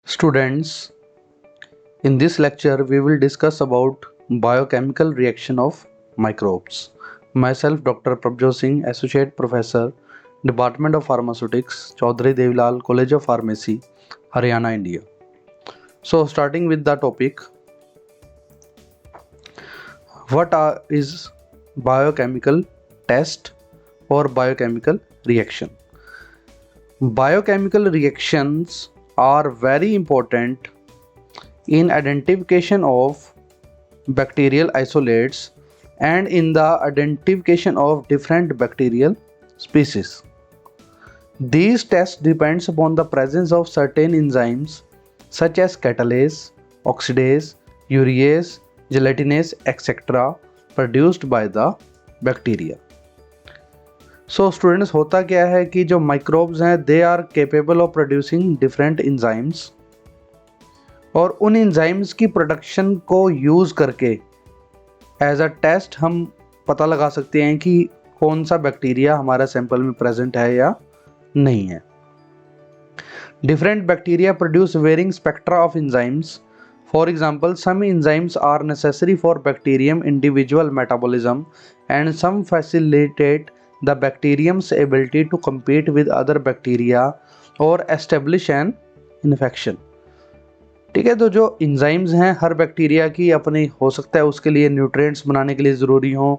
Students, in this lecture we will discuss about biochemical reaction of microbes. Myself Dr. Prabjot Singh, Associate Professor, Department of Pharmaceutics, Chaudhary Devilal, College of Pharmacy, Haryana, India. So starting with the topic, is biochemical test or biochemical reaction? Biochemical reactions are very important in identification of bacterial isolates and in the identification of different bacterial species. These tests depends upon the presence of certain enzymes such as catalase, oxidase, urease, gelatinase, etc. produced by the bacteria. So students, होता क्या है कि जो microbes हैं they are capable of producing different enzymes, और उन enzymes की production को यूज़ करके एज अ टेस्ट हम पता लगा सकते हैं कि कौन सा बैक्टीरिया हमारा सैंपल में प्रेजेंट है या नहीं है. Different bacteria produce varying spectra of enzymes. For example, some enzymes are necessary for bacterium individual metabolism and some facilitate the bacterium's ability to compete with other bacteria or establish an infection. ठीक है, तो जो enzymes हैं हर bacteria की अपनी हो सकता है उसके लिए न्यूट्रिएंट्स बनाने के लिए ज़रूरी हो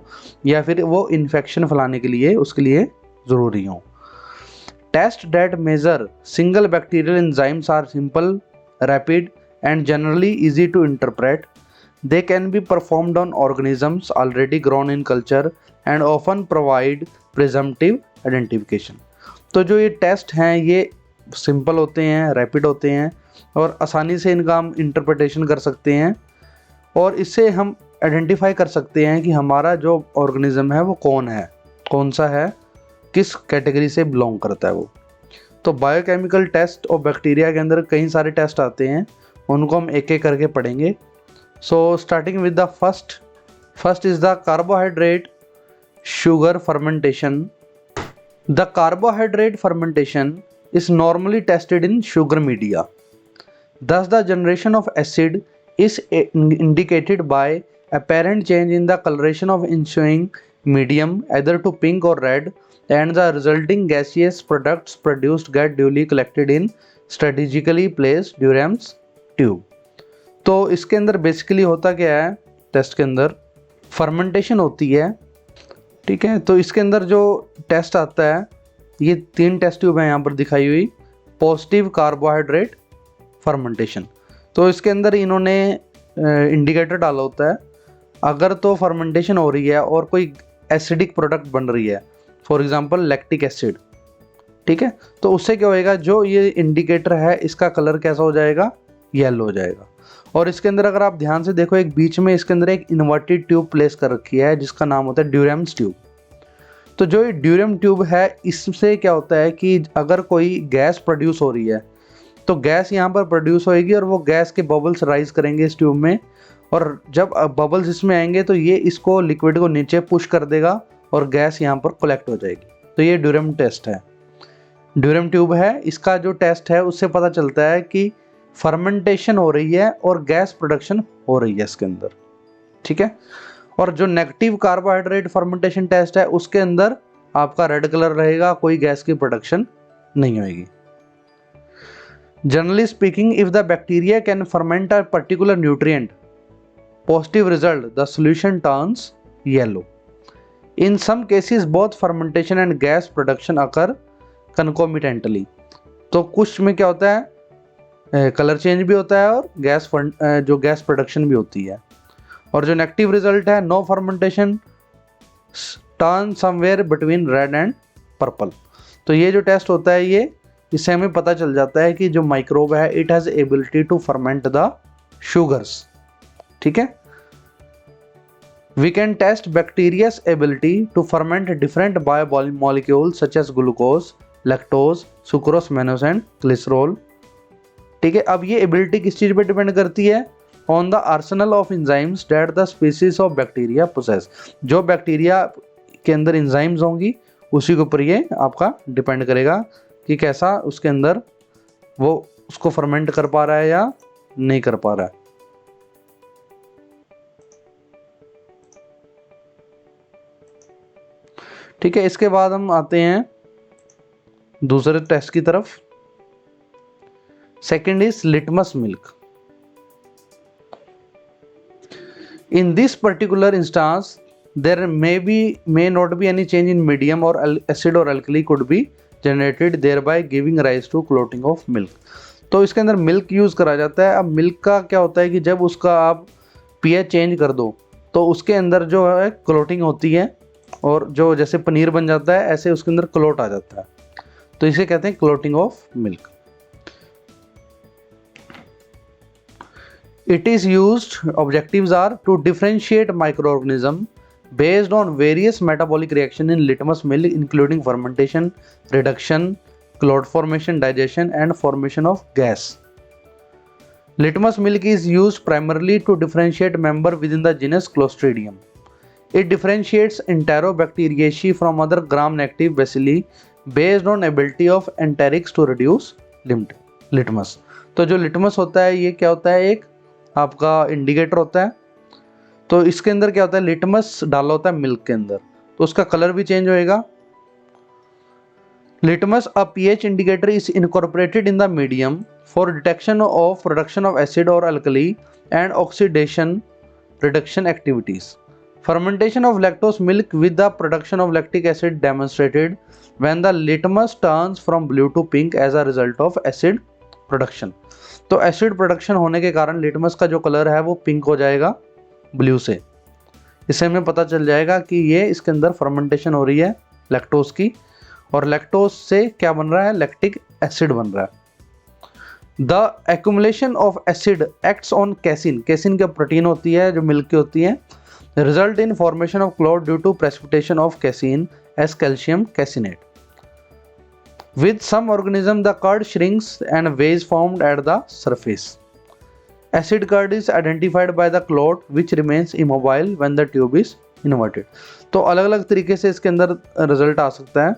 या फिर वो इन्फेक्शन फैलाने के लिए उसके लिए ज़रूरी हो. Test that measure single bacterial enzymes are simple, rapid and generally easy to interpret. They can be performed on organisms already grown in culture and often provide presumptive identification. तो जो ये टेस्ट हैं ये सिंपल होते हैं, rapid होते हैं और आसानी से इनका हम इंटरप्रिटेशन कर सकते हैं और इससे हम आइडेंटिफाई कर सकते हैं कि हमारा जो ऑर्गेनिज्म है वो कौन है, कौन सा है, किस कैटेगरी से बिलोंग करता है वो. तो बायोकेमिकल टेस्ट और बैक्टीरिया के अंदर कई सारे टेस्ट आते हैं, उनको हम एक एक करके पढ़ेंगे. So starting with the first is the carbohydrate sugar fermentation. The carbohydrate fermentation is normally tested in sugar media. Thus the generation of acid is indicated by apparent change in the coloration of ensuing medium either to pink or red, and the resulting gaseous products produced get duly collected in strategically placed Durham's tube. तो इसके अंदर basically होता क्या है, test के अंदर fermentation होती है. ठीक है, तो इसके अंदर जो टेस्ट आता है ये 3 टेस्ट ट्यूब हैं यहाँ पर दिखाई हुई. पॉजिटिव कार्बोहाइड्रेट फर्मेंटेशन, तो इसके अंदर इन्होंने इंडिकेटर डाला होता है अगर तो फर्मेंटेशन हो रही है और कोई एसिडिक प्रोडक्ट बन रही है, फॉर एग्जांपल लैक्टिक एसिड. ठीक है, तो उससे क्या होएगा, जो ये इंडिकेटर है इसका कलर कैसा हो जाएगा, येलो हो जाएगा. और इसके अंदर अगर आप ध्यान से देखो एक बीच में इसके अंदर एक इन्वर्टेड ट्यूब प्लेस कर रखी है जिसका नाम होता है ड्यूरम्स ट्यूब. तो जो ये ड्यूरम ट्यूब है इससे क्या होता है कि अगर कोई गैस प्रोड्यूस हो रही है तो गैस यहाँ पर प्रोड्यूस होएगी और वो गैस के बबल्स राइज करेंगे इस ट्यूब में, और जब बबल्स इसमें आएंगे तो ये इसको लिक्विड को नीचे पुश कर देगा और गैस यहाँ पर कलेक्ट हो जाएगी. तो ये ड्यूरम टेस्ट है, ड्यूरम ट्यूब है. इसका जो टेस्ट है उससे पता चलता है कि फर्मेंटेशन हो रही है और गैस प्रोडक्शन हो रही है इसके अंदर. ठीक है, और जो नेगेटिव कार्बोहाइड्रेट फर्मेंटेशन टेस्ट है उसके अंदर आपका रेड कलर रहेगा, कोई गैस की प्रोडक्शन नहीं होगी. Generally speaking, if the bacteria can ferment a particular nutrient, positive result, the solution turns yellow. In some cases both fermentation and gas production occur concomitantly. तो कुछ में क्या होता है, कलर चेंज भी होता है और जो गैस प्रोडक्शन भी होती है. और जो नेगेटिव रिजल्ट है, no fermentation, turn somewhere between red and purple. तो ये जो टेस्ट होता है ये इससे हमें पता चल जाता है कि जो माइक्रोब है it has ability to ferment the sugars. ठीक है, we can test bacteria's ability to ferment different biomolecules such as glucose, lactose, sucrose, mannose and glycerol. ठीक है, अब ये एबिलिटी किस चीज़ पे डिपेंड करती है, on the arsenal of enzymes that the species of bacteria possess. जो बैक्टीरिया के अंदर इंजाइम्स होंगी उसी के ऊपर ये आपका डिपेंड करेगा कि कैसा उसके अंदर वो उसको फर्मेंट कर पा रहा है या नहीं कर पा रहा है। ठीक है, इसके बाद हम आते हैं दूसरे टेस्ट की तरफ। Second is litmus milk. In this particular instance, there may not be any change in medium or acid or alkali could be generated, thereby giving rise to clotting of milk. तो इसके अंदर milk use करा जाता है। अब milk का क्या होता है कि जब उसका आप pH चेंज कर दो तो उसके अंदर जो है क्लोटिंग होती है, और जो जैसे पनीर बन जाता है ऐसे उसके अंदर क्लोट आ जाता है, तो इसे कहते हैं clotting of milk. It is used, objectives are to differentiate microorganism based on various metabolic reaction in litmus milk, including fermentation, reduction, clot formation, digestion and formation of gas. Litmus milk is used primarily to differentiate member within the genus Clostridium. It differentiates Enterobacteriaceae from other gram-negative bacilli based on ability of enterics to reduce litmus. तो जो litmus होता है ये क्या होता है, एक आपका इंडिकेटर होता है। तो इसके अंदर क्या होता है, लिटमस डाला होता है मिल्क के अंदर, तो उसका कलर भी चेंज होएगा। Litmus a pH indicator is incorporated in the medium for detection of production of acid और alkali and oxidation reduction activities. Fermentation of lactose milk with the production of lactic acid demonstrated when the litmus turns from blue to pink as a result of acid production. तो acid production होने के कारण litmus का जो colour है वो pink हो जाएगा ब्लू से। इससे हमें पता चल जाएगा कि ये इसके अंदर फर्मेंटेशन हो रही है लैक्टोज की, और लैक्टोज से क्या बन रहा है, लैक्टिक एसिड बन रहा है। The accumulation of acid acts on casein, casein की प्रोटीन होती है जो मिल्क की होती है, result in formation of clot due to precipitation of casein as calcium caseinate. With some organism, the curd shrinks and waves formed at the surface. Acid curd is identified by the clot which remains immobile when the tube is inverted. तो अलग अलग तरीके से इसके अंदर result आ सकता है।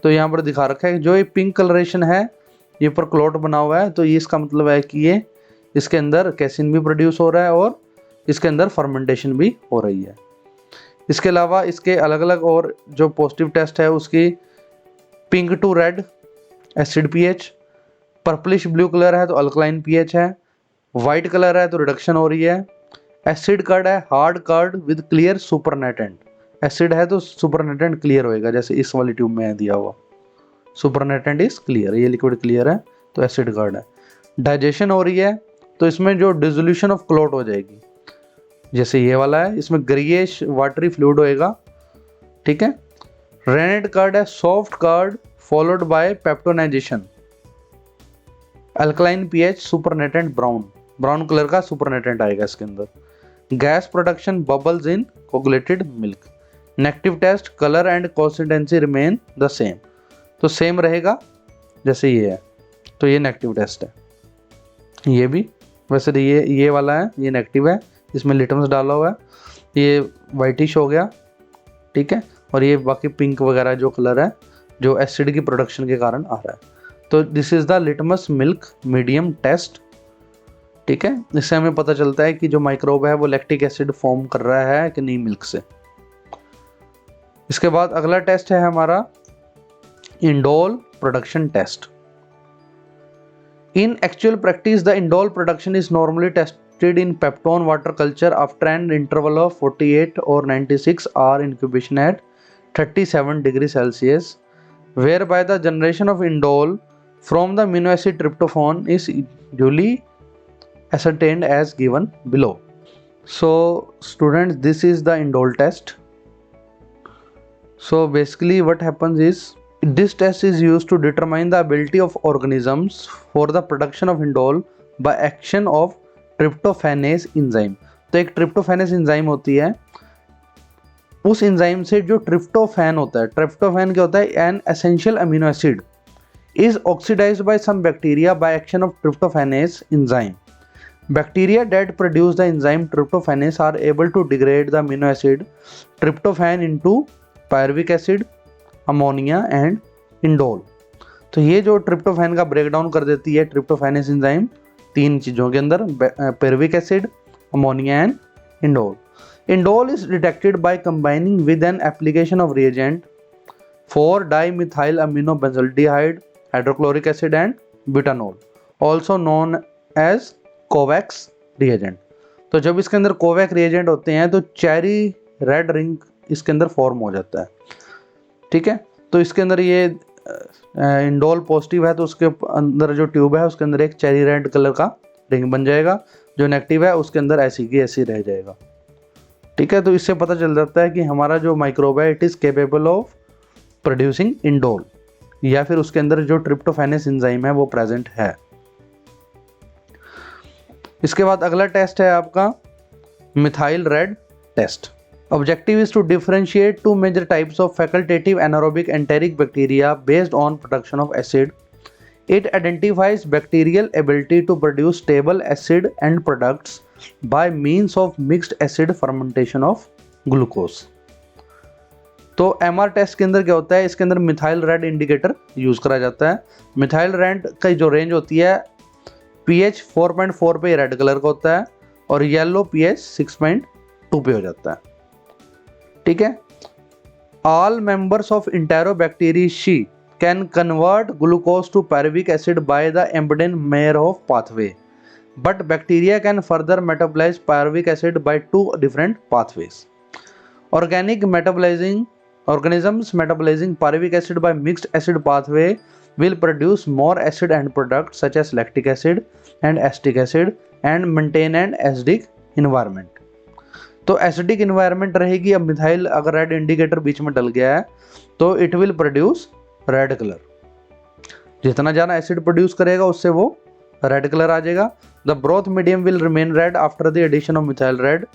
तो यहाँ पर दिखा रखा है जो ये पिंक कलरेशन है, ये पर क्लॉट बना हुआ है, तो ये इसका मतलब है कि ये इसके अंदर कैसिन भी प्रोड्यूस हो रहा है और इसके अंदर फर्मेंटेशन भी हो रही है। इसके अलावा इसके अलग अलग और जो पॉजिटिव टेस्ट है उसकी pink to red acid pH, purplish blue colour है तो अल्कलाइन पीएच है, वाइट कलर है तो रिडक्शन हो रही है, एसिड कर्ड है hard curd with clear supernatant, acid है तो सुपरनेटेंट क्लियर होएगा, जैसे इस वाली ट्यूब में है दिया हुआ सुपरनेटेंट इज क्लियर, ये लिक्विड क्लियर है तो एसिड कर्ड है। डाइजेशन हो रही है तो इसमें जो डिसोल्यूशन ऑफ क्लॉट हो जाएगी, जैसे ये वाला है इसमें ग्रेइश वाटरी फ्लूइड होएगा। ठीक है, रेनेट कर्ड है soft curd followed by peptonization, alkaline pH supernatant brown, brown colour का सुपरनेटेंट आएगा इसके अंदर। Gas production bubbles in coagulated milk. Negative test colour and consistency remain the same, तो same रहेगा जैसे ये है, तो ये नेगेटिव टेस्ट है। ये भी वैसे तो ये वाला है, ये नेगेटिव है, इसमें लिटमस डाला हुआ है, ये वाइटिश हो गया। ठीक है, और ये बाकी पिंक वगैरह जो कलर है जो एसिड की प्रोडक्शन के कारण आ रहा है। तो this is the litmus milk medium test. ठीक है, इससे हमें पता चलता है कि जो माइक्रोब है वो लैक्टिक एसिड फॉर्म कर रहा है कि नहीं मिल्क से। इसके बाद अगला टेस्ट है हमारा indole production test. In actual practice the indole production is normally tested in peptone water culture after an interval of 48 और 96 hour incubation at 37 degree Celsius, whereby the generation of indole from the amino acid tryptophan is duly ascertained as given below. So students, this is the indole test. So basically what happens is this test is used to determine the ability of organisms for the production of indole by action of tryptophanase enzyme. तो एक tryptophanase enzyme होती है, उस enzyme से जो tryptophan होता है, tryptophan क्या होता है, an essential amino acid is oxidized by some bacteria by action of tryptophanase enzyme. Bacteria that produce the enzyme tryptophanase are able to degrade the amino acid tryptophan into pyruvic acid, ammonia and indole. तो ये जो tryptophan का breakdown कर देती है ट्रिप्टोफैनेस enzyme 3 चीज़ों के अंदर, pyruvic acid, ammonia and indole. Indole is detected by combining with an application of reagent 4-dimethyl amino benzaldehyde, hydrochloric acid and butanol, also known as Covax reagent. तो जब इसके अंदर कोवैक्स रिएजेंट होते हैं तो चेरी रेड रिंग इसके अंदर form हो जाता है. ठीक है, तो इसके अंदर ये इंडोल पॉजिटिव है तो उसके अंदर जो ट्यूब है उसके अंदर एक चेरी रेड कलर का रिंग बन जाएगा. जो नेगेटिव है उसके अंदर ऐसी की ऐसी रह जाएगा. ठीक है, तो इससे पता चल जाता है कि हमारा जो माइक्रोब है it is capable of producing indole, या फिर उसके अंदर जो ट्रिप्टोफैनेस एंजाइम है वो प्रेजेंट है. इसके बाद अगला टेस्ट है आपका methyl red test. Objective is to differentiate 2 major types of facultative anaerobic enteric bacteria based on production of acid. It identifies bacterial ability to produce stable acid end products by means of mixed acid fermentation of glucose. तो MR test के अंदर क्या होता है, इसके अंदर methyl red indicator use करा जाता है. मिथाइल रेड का जो रेंज होती है pH 4.4 पे रेड कलर का होता है और येलो pH 6.2 पे हो जाता है. ठीक है, all members of Enterobacteriaceae can convert glucose to pyruvic acid by the Embden-Meyerhof pathway, but bacteria can further metabolize pyruvic acid by 2 different pathways. Organisms metabolizing pyruvic acid by mixed acid pathway will produce more acid end products such as lactic acid and acetic acid and maintain an acidic environment. तो acidic environment रहेगी. अब methyl अगर red indicator बीच में डल गया है तो it will produce red colour. जितना ज़्यादा एसिड प्रोड्यूस करेगा उससे वो रेड कलर आ जाएगा. The broth medium will remain red after the addition of methyl red.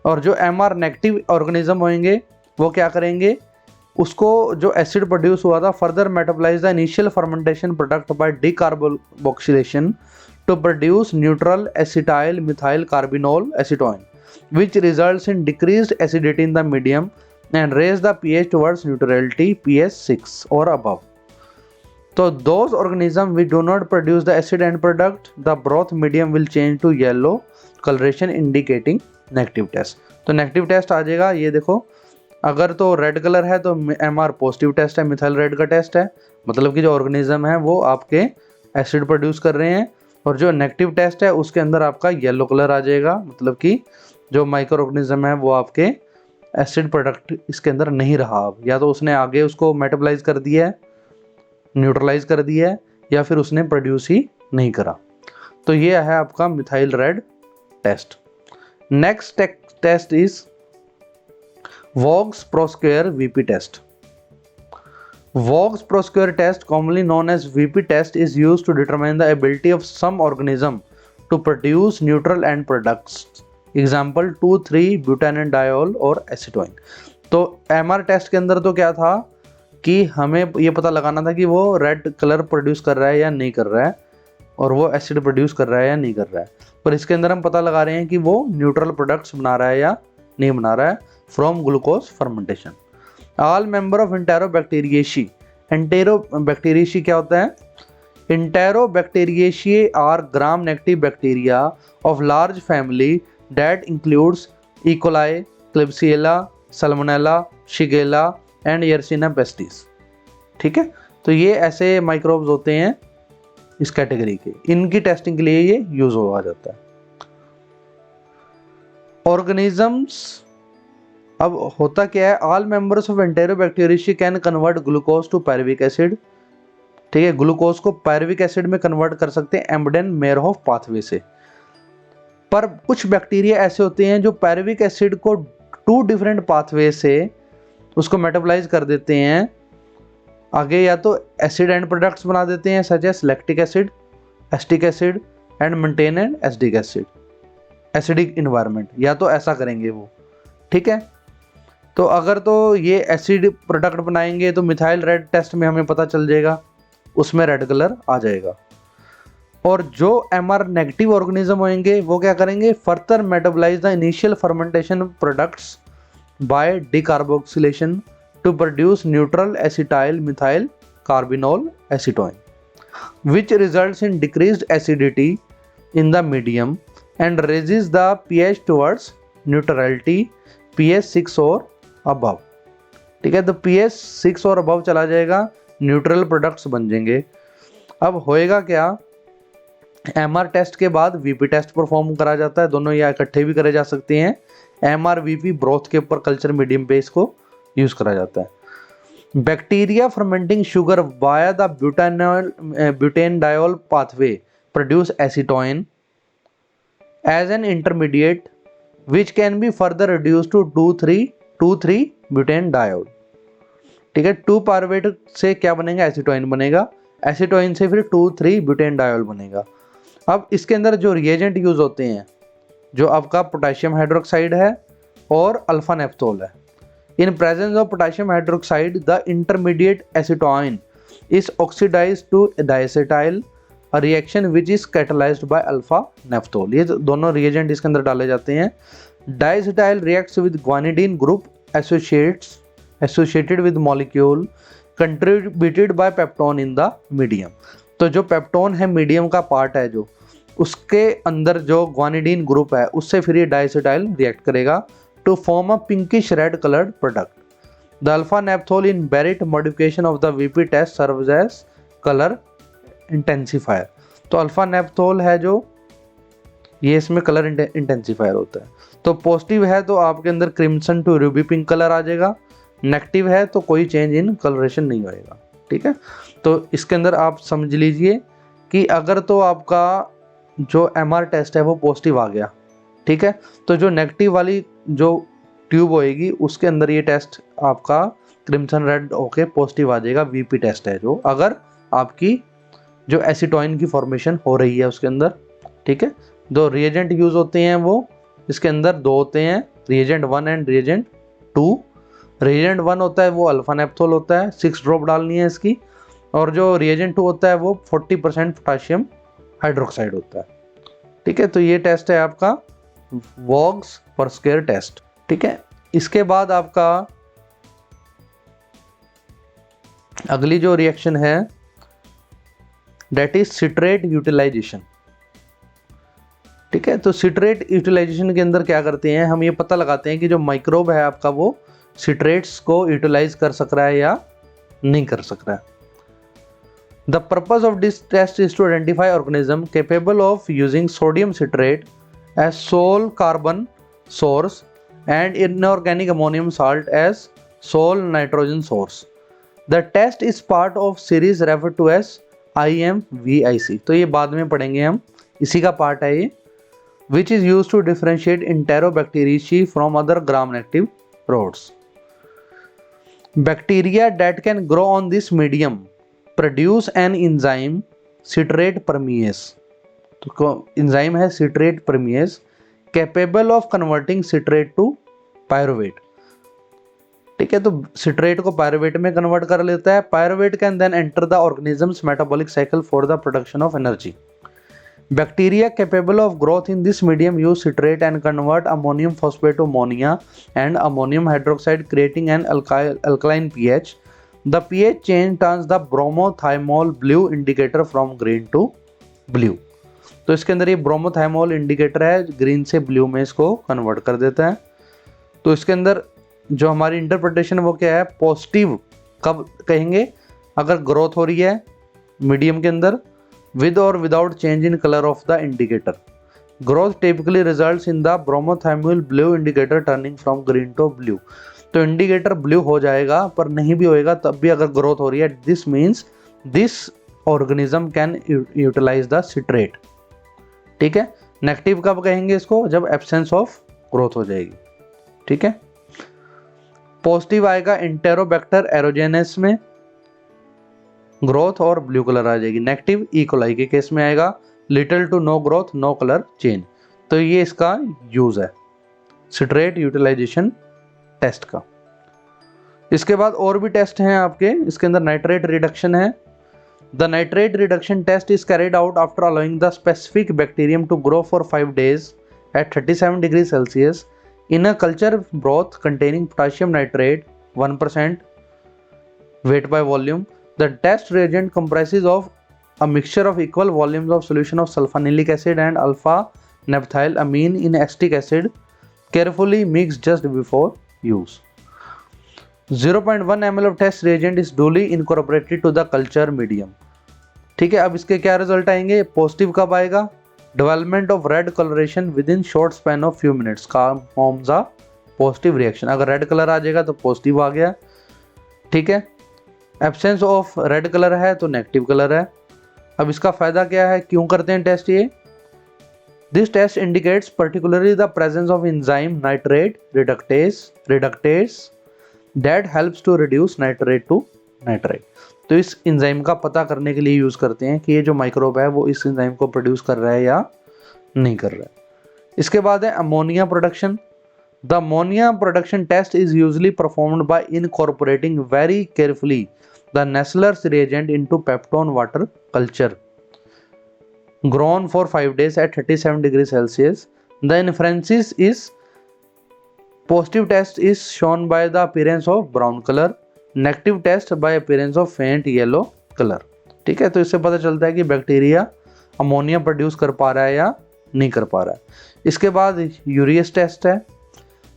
और जो MR नेगेटिव ऑर्गेनिज्म होंगे वो क्या करेंगे, उसको जो एसिड प्रोड्यूस हुआ था further metabolize the initial fermentation product by decarboxylation to produce neutral acetyl methyl carbinol acetone which results in decreased acidity in the medium and raise the pH towards neutrality pH 6 or above. So those organisms which do not produce the acid end product, the broth medium will change to yellow coloration indicating negative test. तो negative test आ जाएगा. ये देखो, अगर तो red colour है तो MR positive test है, methyl red का टेस्ट है, मतलब कि जो ऑर्गेनिज्म है वो आपके एसिड प्रोड्यूस कर रहे हैं. और जो नेगेटिव टेस्ट है उसके अंदर आपका येलो कलर आ जाएगा, मतलब कि जो माइक्रो ऑर्गेनिज्म है वो आपके एसिड प्रोडक्ट इसके अंदर नहीं रहा. अब या तो उसने आगे उसको मेटाबोलाइज कर दिया है, न्यूट्रलाइज कर दिया है, या फिर उसने प्रोड्यूस ही नहीं करा. तो ये है आपका methyl red test. Next test is Voges Proskauer VP टेस्ट. Vogt-Proskauer test, commonly known as VP test, is used to determine the ability of some organism to produce neutral end products. Example 2,3-butanediol और acetone. तो MR test के अंदर तो क्या था कि हमें ये पता लगाना था कि वो रेड कलर प्रोड्यूस कर रहा है या नहीं कर रहा है, और वो एसिड प्रोड्यूस कर रहा है या नहीं कर रहा है. पर इसके अंदर हम पता लगा रहे हैं कि वो न्यूट्रल प्रोडक्ट्स बना रहा है या नहीं बना रहा है from glucose fermentation. All member of Enterobacteriaceae. Enterobacteriaceae क्या होता है? Enterobacteriaceae are gram-negative bacteria of large family that includes E. coli, Klebsiella, Salmonella, Shigella and Yersinia pestis. ठीक है, तो ये ऐसे माइक्रोब्स होते हैं इस कैटेगरी के, इनकी टेस्टिंग के लिए ये यूज हुआ जाता है. ऑर्गेनिजम्स, अब होता क्या है, all members of Enterobacteriaceae can convert glucose to pyruvic acid. ठीक है, ग्लूकोज को पायरुविक एसिड में कन्वर्ट कर सकते हैं एम्बडेन-मेयरहोफ पाथवे से. पर कुछ बैक्टीरिया ऐसे होते हैं जो पायरुविक एसिड को 2 डिफरेंट पाथवे से उसको मेटाबोलाइज कर देते हैं आगे, या तो एसिड एंड प्रोडक्ट्स बना देते हैं such as lactic acid, acetic acid and maintain and acidic acid, acidic environment, या तो ऐसा करेंगे वो. ठीक है, तो अगर तो ये एसिड प्रोडक्ट बनाएंगे तो मिथाइल रेड टेस्ट में हमें पता चल जाएगा, उसमें रेड कलर आ जाएगा. और जो MR नेगेटिव ऑर्गेनिज्म होंगे वो क्या करेंगे, further metabolize the initial fermentation products by decarboxylation to produce neutral acetyl methyl carbinol acetone, which results in decreased acidity in the medium and raises the pH towards neutrality, pH 6 और above। ठीक है, तो pH 6 और above चला जाएगा, neutral products बन जाएंगे। अब होएगा क्या, MR टेस्ट के बाद VP टेस्ट परफॉर्म करा जाता है, दोनों या इकट्ठे भी करे जा सकते हैं। MR VP ब्रोथ के ऊपर कल्चर मीडियम पे इसको यूज करा जाता है। Bacteria fermenting sugar via the butanediol pathway produce acetone as an intermediate which can be further reduce to 2,3 butanediol. ठीक है, 2 पायरुवेट से क्या बनेगा, एसीटोन बनेगा, एसीटोन से फिर 2,3 ब्यूटेनडायोल बनेगा। अब इसके अंदर जो रिएजेंट यूज होते हैं, जो आपका पोटेशियम हाइड्रोक्साइड है और अल्फा नेफ्थोल है। In presence of potassium hydroxide the intermediate acetone is oxidized to diacetyl, a reaction which is catalyzed by alpha naphthol. ये दोनों रिएजेंट इसके अंदर डाले जाते हैं। Diacetyl reacts with guanidine group associated with molecule contributed by peptone in the medium. तो जो peptone है मीडियम का पार्ट है, जो उसके अंदर जो ग्वानिडीन ग्रुप है उससे फिर ये डाइएसेटाइल रिएक्ट करेगा to form a pinkish red coloured product. The alpha naphthol in Barritt modification of the VP test serves as colour intensifier. तो अल्फा नेप्थोल है जो, ये इसमें कलर इंटेंसिफायर होता है। तो पॉजिटिव है तो आपके अंदर crimson to ruby pink colour आ जाएगा, नेगेटिव है तो कोई चेंज इन कलरेशन नहीं होएगा। ठीक है, तो इसके अंदर आप समझ लीजिए कि अगर तो आपका जो MR टेस्ट है वो पॉजिटिव आ गया, ठीक है, तो जो नेगेटिव वाली जो ट्यूब होएगी उसके अंदर ये टेस्ट आपका क्रिम्सन रेड होके पॉजिटिव आ जाएगा, VP टेस्ट है जो, अगर आपकी जो एसीटोन की फॉर्मेशन हो रही है उसके अंदर। ठीक है, दो रिएजेंट यूज होते हैं, वो इसके अंदर दो होते हैं, रिएजेंट 1 एंड रिएजेंट 2। रिएजेंट 1 होता है वो अल्फा नेप्थोल होता है, 6 ड्रॉप डालनी है इसकी, और जो रिएजेंट 2 होता है वो 40% पोटेशियम हाइड्रोक्साइड होता है। ठीक है, तो ये टेस्ट है आपका वॉग्स पर स्क्वायर टेस्ट। ठीक है, इसके बाद आपका अगली जो रिएक्शन है दैट इज सिट्रेट यूटिलाइजेशन। ठीक है, तो सिट्रेट यूटिलाइजेशन के अंदर क्या करते हैं, हम ये पता लगाते हैं कि जो माइक्रोब है आपका वो सिट्रेट्स को यूटिलाइज कर सक रहा है या नहीं कर सक रहा है। The purpose of this test is to identify organism capable of using sodium citrate as sole carbon source and inorganic ammonium salt as sole nitrogen source. The test is part of series referred to as IMVIC। तो ये बाद में पढ़ेंगे हम, इसी का part है ये, which is used to differentiate Enterobacteriaceae from other gram-negative rods. Bacteria that can grow on this medium produce an enzyme citrate permease. तो इंजाइम है citrate permease capable of converting citrate to pyruvate. ठीक है, तो citrate को pyruvate में convert कर लेता है। Pyruvate can then enter the organisms metabolic cycle for the production of energy. Bacteria capable of growth in this medium use citrate and convert ammonium phosphate to ammonia and ammonium hydroxide creating an alkaline pH। The pH change turns the bromothymol blue indicator from green to blue। तो इसके अंदर ये bromothymol indicator है, green से blue में इसको convert कर देता है। तो इसके अंदर जो हमारी इंटरप्रिटेशन वो क्या है, पॉजिटिव कब कहेंगे, अगर ग्रोथ हो रही है मीडियम के अंदर विद और without change in colour of the indicator. Growth typically results in the bromothymol blue indicator turning from green to blue. तो इंडिकेटर ब्लू हो जाएगा, पर नहीं भी होएगा तब भी अगर ग्रोथ हो रही है, this means this organism can utilize the citrate. ठीक है, नेगेटिव कब कहेंगे इसको, जब एब्सेंस ऑफ ग्रोथ हो जाएगी। ठीक है, पॉजिटिव आएगा एंटेरोबैक्टर एरोजेनेस में ग्रोथ और ब्लू कलर आ जाएगी। नेगेटिव ई कोलाई के केस में आएगा little to no growth no colour change. तो ये इसका यूज है सिट्रेट यूटिलाइजेशन टेस्ट का। इसके बाद और भी टेस्ट हैं आपके, इसके अंदर नाइट्रेट रिडक्शन है। The nitrate reduction test is carried out after allowing the specific bacterium to grow for 5 days at 37 degrees Celsius in a culture broth containing potassium nitrate 1% weight by volume The test reagent comprises of a mixture of equal volumes of solution of sulfonilic acid and alpha naphthylamine in acetic acid, carefully mixed just before use. 0.1 ml of test reagent is duly incorporated to the culture medium. ठीक है, अब इसके क्या result आएंगे? Positive कब आएगा? Development of red colouration with in short span of few minutes का forms a positive reaction. अगर रेड कलर आ जाएगा तो पॉजिटिव आ गया, ठीक है। एब्सेंस ऑफ रेड कलर है तो नेगेटिव कलर है। अब इसका फायदा क्या है, क्यों करते हैं टेस्ट ये? This test indicates particularly the presence of enzyme nitrate reductase that helps to reduce nitrate to nitrite. तो इस एंजाइम का पता करने के लिए यूज करते हैं कि ये जो माइक्रोब है वो इस एंजाइम को प्रोड्यूस कर रहा है या नहीं कर रहा है। इसके बाद है ammonia production. The ammonia production test is usually performed by incorporating very carefully the Nessler's reagent into peptone water culture grown for 5 days at 37 degrees Celsius. The inferences is positive test is shown by the appearance of brown color, negative test by appearance of faint yellow colour. ठीक है, तो इससे पता चलता है कि bacteria ammonia produce कर पा रहा है या नहीं कर पा रहा है। इसके बाद यूरियस टेस्ट है।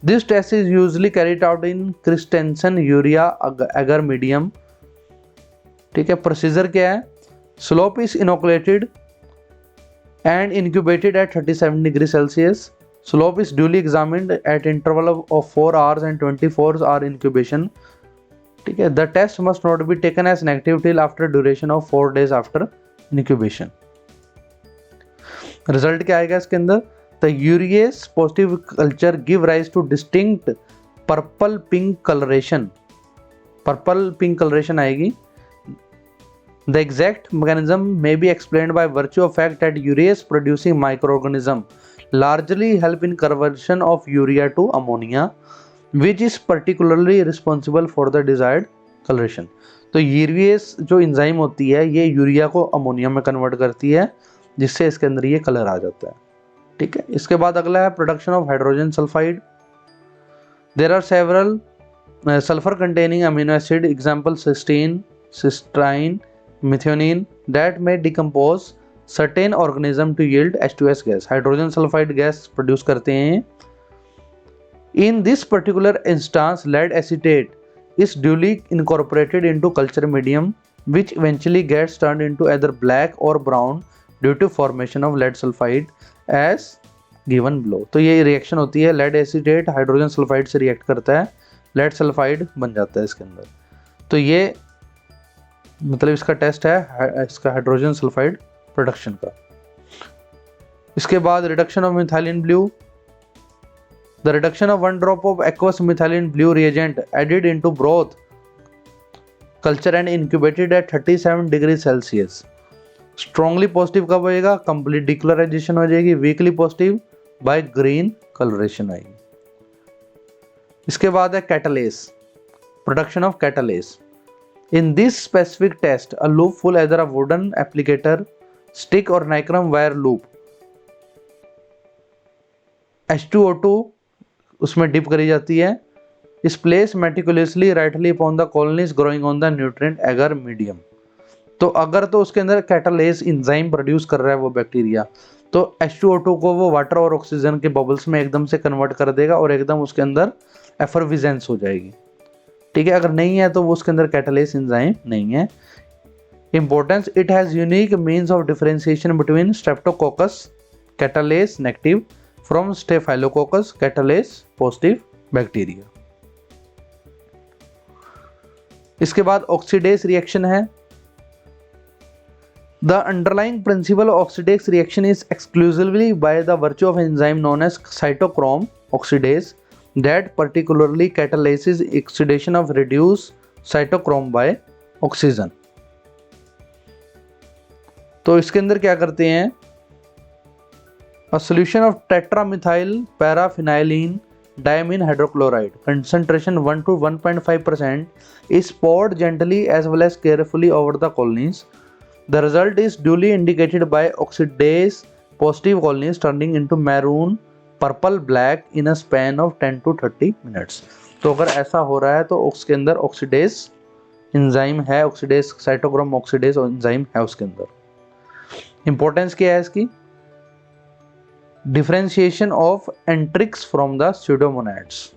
This test is usually carried out in Christensen urea agar medium. ठीक है, प्रोसीजर क्या है? Slope is inoculated and incubated at 37 degrees Celsius. Slope is duly examined at interval of 4 hours and 24 hour incubation. ठीक है, the test must not be taken as negative till after duration of 4 days after incubation. Result क्या आएगा इसके अंदर? The urease positive culture give rise to distinct purple pink coloration. Purple pink coloration आएगी। The exact mechanism may be explained by virtue of fact that urease producing microorganism largely help in conversion of urea to ammonia, which is particularly responsible for the desired coloration. तो urease जो enzyme होती है ये urea को ammonia में convert करती है, जिससे इसके अंदर ये कलर आ जाता है। ठीक है, इसके बाद अगला है production of hydrogen sulphide. There are several sulphur containing amino acid, example cysteine, cystine, methionine that may decompose certain organism to yield H2S gas. Hydrogen sulphide gas produce करते हैं। In this particular instance, lead acetate is duly incorporated into culture medium, which eventually gets turned into either black or brown due to formation of lead sulfide as given below. तो ये reaction होती है, lead acetate hydrogen sulphide से react करता है, lead sulphide बन जाता है इसके अंदर। तो ये मतलब इसका टेस्ट है इसका हाइड्रोजन सल्फाइड प्रोडक्शन का। इसके बाद reduction of methylene blue. The reduction of 1 drop of aqueous methylene blue reagent added into broth culture and incubated at 37 degree Celsius. Strongly positive कब होएगा? कंप्लीट डिक्लोराइजेशन हो जाएगी। Weakly positive by green colouration आएगी। इसके बाद है catalase, production of catalase. In this specific test, a loop full either a wooden applicator, stick or nichrome wire loop, H2O2 उसमें dip करी जाती है, is placed meticulously rightly upon the colonies growing on the nutrient agar medium. तो अगर तो उसके अंदर catalase enzyme produce कर रहा है वो बैक्टीरिया, तो H2O2 को वो वाटर और ऑक्सीजन के बबल्स में एकदम से कन्वर्ट कर देगा और एकदम उसके अंदर एफरविजेंस हो जाएगी। ठीक है, अगर नहीं है तो वो उसके अंदर कैटालेस एंजाइम नहीं है। Importance, it has unique means of differentiation between streptococcus catalase negative from staphylococcus catalase positive bacteria. इसके बाद ऑक्सीडेज रिएक्शन है। The underlying principle of oxidase reaction is exclusively by the virtue of enzyme known as cytochrome oxidase that particularly catalyzes oxidation of reduced cytochrome by oxygen. तो इसके अंदर क्या करते हैं? A solution of tetramethyl paraphenylene diamine hydrochloride concentration 1 to 1.5% is poured gently as well as carefully over the colonies. The result is duly indicated by oxidase positive colonies turning into maroon purple black in a span of 10 to 30 minutes. तो अगर ऐसा हो रहा है तो उसके अंदर oxidase enzyme है ऑक्सीडेज, साइटोक्रोम ऑक्सीडेज एंजाइम है उसके अंदर। इंपॉर्टेंस क्या है इसकी? Differentiation of enterics from the pseudomonads.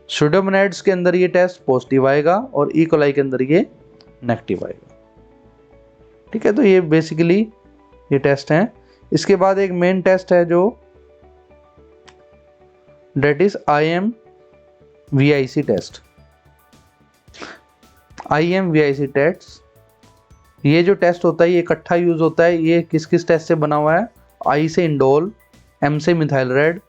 Pseudomonads के अंदर ये टेस्ट पॉजिटिव आएगा और ई कोलाई के अंदर ये नेगेटिव आएगा। ठीक है, तो ये बेसिकली ये टेस्ट हैं। इसके बाद एक मेन टेस्ट है जो that is IMVIC test. IMVIC test, ये जो टेस्ट होता है ये इकट्ठा यूज होता है। ये किस किस टेस्ट से बना हुआ है? I से इंडोल, M से मिथाइल रेड,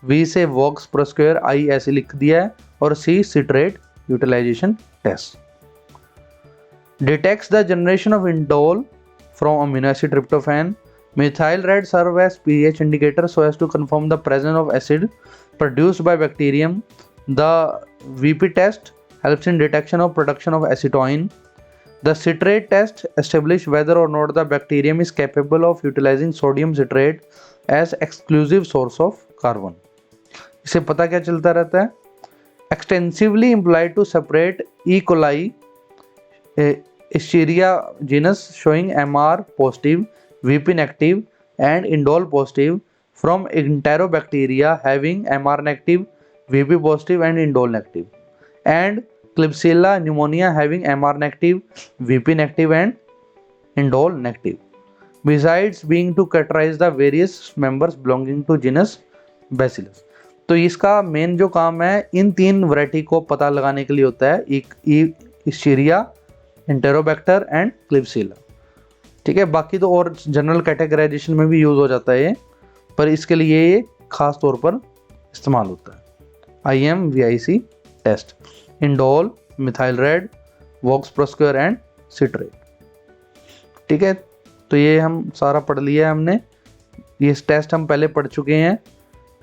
V से वॉक्स प्रोस्क्वेयर, I ऐसे लिख दिया है, और C citrate utilization test. Detects the generation of indole from amino acid tryptophan. Methyl red serve as pH indicator so as to confirm the presence of acid produced by bacterium. The VP test helps in detection of production of acetoin. The citrate test establish whether or not the bacterium is capable of utilizing sodium citrate as exclusive source of carbon. इससे पता क्या चलता रहता है? Extensively employed to separate E. coli Escherichia genus showing MR positive, VP negative and indole positive from enterobacteria having MR negative, VP positive and indole negative, and Klebsiella pneumonia having MR negative, VP negative and indole negative, besides being to characterize the various members belonging to genus Bacillus. तो इसका main जो काम है इन 3 variety को पता लगाने के लिए होता है, Escherichia, Enterobacter एंड Klebsiella। ठीक है, बाकी तो और जनरल कैटेगराइजेशन में भी यूज हो जाता है ये, पर इसके लिए ये खास तौर पर इस्तेमाल होता है। IMVIC test, indole, methyl red, Voges Proskauer and citrate. ठीक है, तो ये हम सारा पढ़ लिया है हमने। ये टेस्ट हम पहले पढ़ चुके हैं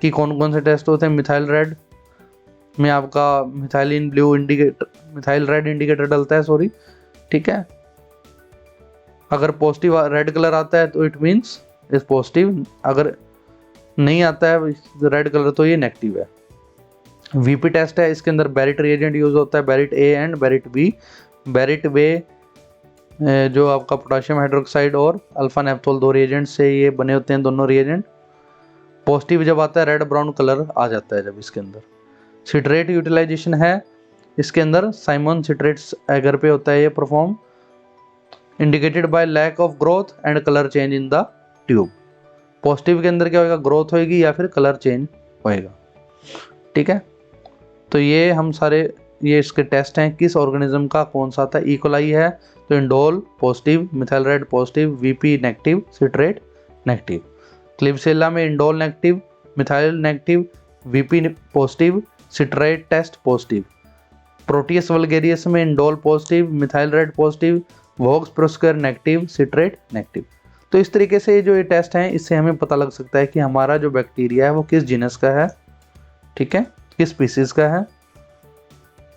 कि कौन कौन से टेस्ट होते हैं। मिथाइल रेड में आपका methylene blue indicator, methyl red indicator डलता है, सॉरी। ठीक है, अगर पॉजिटिव रेड कलर आता है तो इट मीन्स इज पॉजिटिव, अगर नहीं आता है रेड कलर तो ये नेगेटिव है। VP टेस्ट है, इसके अंदर बेरिट रिएजेंट यूज होता है, Beirut A and Beirut B। Beirut A जो आपका पोटाशियम हाइड्रोक्साइड और अल्फा नेप्थोल 2 रिएजेंट से ये बने होते हैं, दोनों रिएजेंट। पॉजिटिव जब आता है रेड ब्राउन कलर आ जाता है जब इसके अंदर। सिट्रेट यूटिलाइजेशन है, इसके अंदर साइमन सिट्रेट्स एगर पे होता है ये perform, indicated by lack of growth and colour change in the tube. Positive के अंदर क्या होगा? ग्रोथ होगी या फिर कलर चेंज होएगा। ठीक है, तो ये हम सारे ये इसके टेस्ट हैं किस ऑर्गेनिज्म का कौन सा था। ई कोलाई है तो indole positive, methyl red positive, VP negative, citrate negative. Klebsiella में indole negative, methyl negative, VP positive, citrate test positive. Proteus vulgaris में indole positive, methyl red positive, Voges Proskauer negative, citrate negative. तो इस तरीके से जो ये test हैं इससे हमें पता लग सकता है कि हमारा जो बैक्टीरिया है वो किस जीनस का है, ठीक है, किस स्पीसीज का है।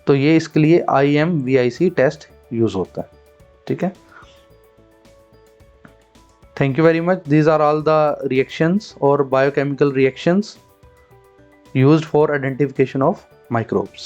तो ये इसके लिए IMVIC टेस्ट यूज होता है। ठीक है, thank you very much. These are all the reactions और biochemical reactions used for identification of microbes.